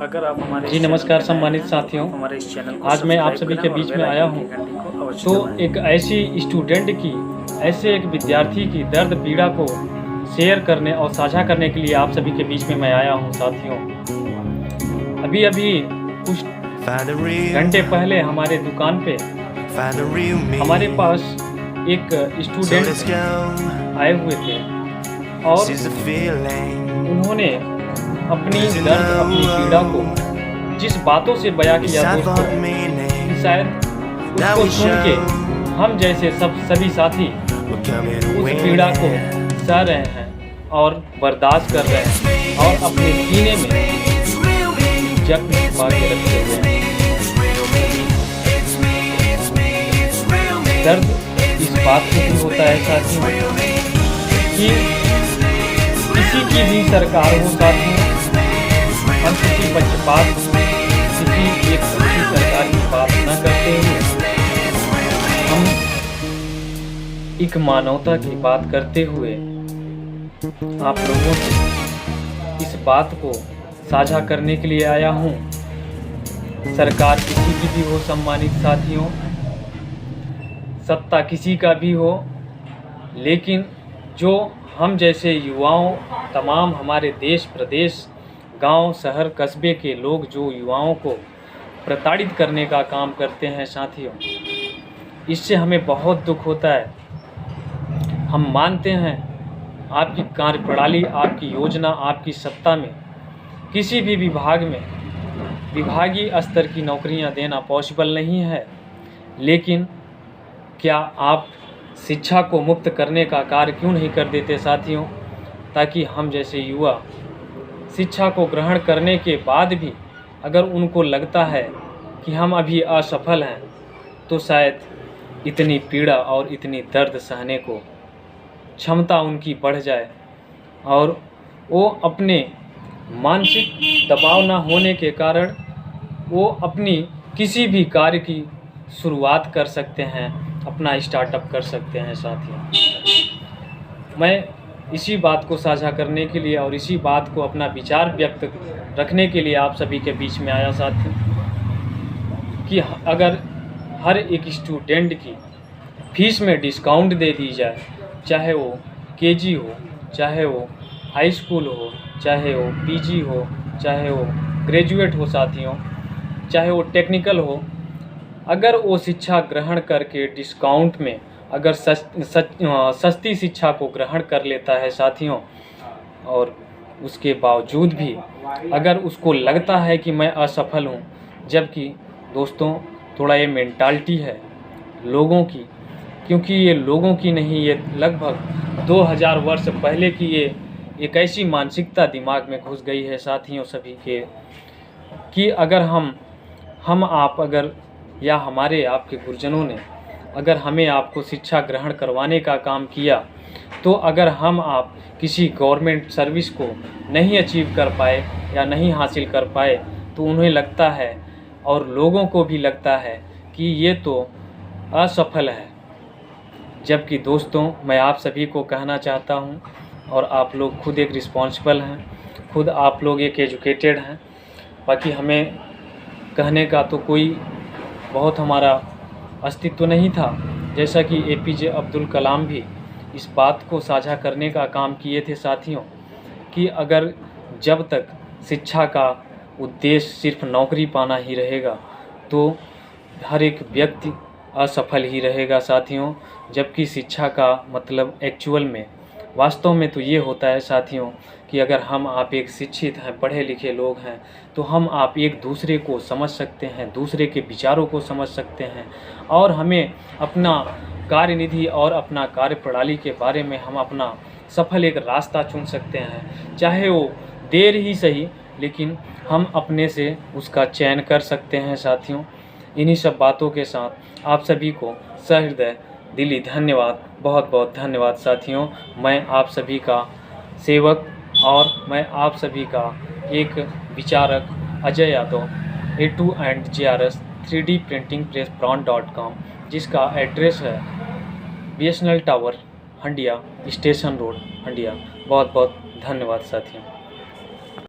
अगर आप हमारे जी नमस्कार सम्मानित साथियों, हमारे इस चैनल को आज मैं आप सब्सक्राइब सभी करें के और बीच बेल में आया आइकन हूँ की घंटी को अवश्य तो दबाएं। एक ऐसी स्टूडेंट की, ऐसे एक विद्यार्थी की दर्द पीड़ा को शेयर करने और साझा करने के लिए आप सभी के बीच में मैं आया हूँ साथियों। अभी अभी कुछ घंटे पहले हमारे दुकान पे हमारे पास एक स्टूडेंट आए हुए थे और उन्होंने अपनी दर्द, अपनी पीड़ा को जिस बातों से बयां किया दोस्तों, कि शायद उसको सुन के हम जैसे सभी साथी उस पीड़ा को सह रहे हैं और बर्दाश्त कर रहे हैं और अपने सीने में जख्म छुपा के रखे हुए हैं। दर्द इस बात से भी होता है साथियों कि किसी की भी सरकार हो साथियों, हम किसी पक्षपात, किसी एक अच्छी सरकार की बात न करते हुए हम एक मानवता की बात करते हुए आप लोगों से इस बात को साझा करने के लिए आया हूँ। सरकार किसी की भी हो सम्मानित साथियों, सत्ता किसी का भी हो, लेकिन जो हम जैसे युवाओं, तमाम हमारे देश प्रदेश, गांव, शहर, कस्बे के लोग जो युवाओं को प्रताड़ित करने का काम करते हैं साथियों, इससे हमें बहुत दुख होता है। हम मानते हैं आपकी कार्यप्रणाली, आपकी योजना, आपकी सत्ता में किसी भी विभाग में विभागीय स्तर की नौकरियां देना पॉसिबल नहीं है, लेकिन क्या आप शिक्षा को मुक्त करने का कार्य क्यों नहीं कर देते साथियों, ताकि हम जैसे युवा शिक्षा को ग्रहण करने के बाद भी अगर उनको लगता है कि हम अभी असफल हैं तो शायद इतनी पीड़ा और इतनी दर्द सहने को क्षमता उनकी बढ़ जाए और वो अपने मानसिक दबाव न होने के कारण वो अपनी किसी भी कार्य की शुरुआत कर सकते हैं, अपना स्टार्टअप कर सकते हैं साथियों। मैं इसी बात को साझा करने के लिए और इसी बात को अपना विचार व्यक्त रखने के लिए आप सभी के बीच में आया साथियों, कि अगर हर एक स्टूडेंट की फीस में डिस्काउंट दे दी जाए, चाहे वो केजी हो, चाहे वो हाई स्कूल हो, चाहे वो पीजी हो, चाहे वो ग्रेजुएट हो साथियों, चाहे वो टेक्निकल हो, अगर वो शिक्षा ग्रहण करके डिस्काउंट में अगर सस्ती शिक्षा को ग्रहण कर लेता है साथियों, और उसके बावजूद भी अगर उसको लगता है कि मैं असफल हूँ, जबकि दोस्तों थोड़ा ये मेंटालिटी है लोगों की, क्योंकि ये लोगों की नहीं, ये लगभग 2000 वर्ष पहले की ये एक ऐसी मानसिकता दिमाग में घुस गई है साथियों सभी के, कि अगर हम आप अगर या हमारे आपके गुरुजनों ने अगर हमें आपको शिक्षा ग्रहण करवाने का काम किया, तो अगर हम आप किसी गवर्नमेंट सर्विस को नहीं अचीव कर पाए या नहीं हासिल कर पाए तो उन्हें लगता है और लोगों को भी लगता है कि ये तो असफल है। जबकि दोस्तों मैं आप सभी को कहना चाहता हूँ, और आप लोग खुद एक रिस्पॉन्सिबल हैं, खुद आप लोग एक एजुकेटेड हैं, बाकी हमें कहने का तो कोई बहुत हमारा अस्तित्व नहीं था। जैसा कि एपीजे अब्दुल कलाम भी इस बात को साझा करने का काम किए थे साथियों, कि अगर जब तक शिक्षा का उद्देश्य सिर्फ नौकरी पाना ही रहेगा तो हर एक व्यक्ति असफल ही रहेगा साथियों। जबकि शिक्षा का मतलब एक्चुअल में, वास्तव में तो ये होता है साथियों कि अगर हम आप एक शिक्षित हैं, पढ़े लिखे लोग हैं, तो हम आप एक दूसरे को समझ सकते हैं, दूसरे के विचारों को समझ सकते हैं, और हमें अपना कार्यनिधि और अपना कार्यप्रणाली के बारे में हम अपना सफल एक रास्ता चुन सकते हैं, चाहे वो देर ही सही, लेकिन हम अपने से उसका चयन कर सकते हैं साथियों। इन्हीं सब बातों के साथ आप सभी को सहृदय दिली धन्यवाद, बहुत बहुत धन्यवाद साथियों। मैं आप सभी का सेवक और मैं आप सभी का एक विचारक Ajay Yadav, A2&JRS 3D printing press brand, जिसका एड्रेस है BSNL tower Handia, station road Handia. बहुत बहुत धन्यवाद साथियों।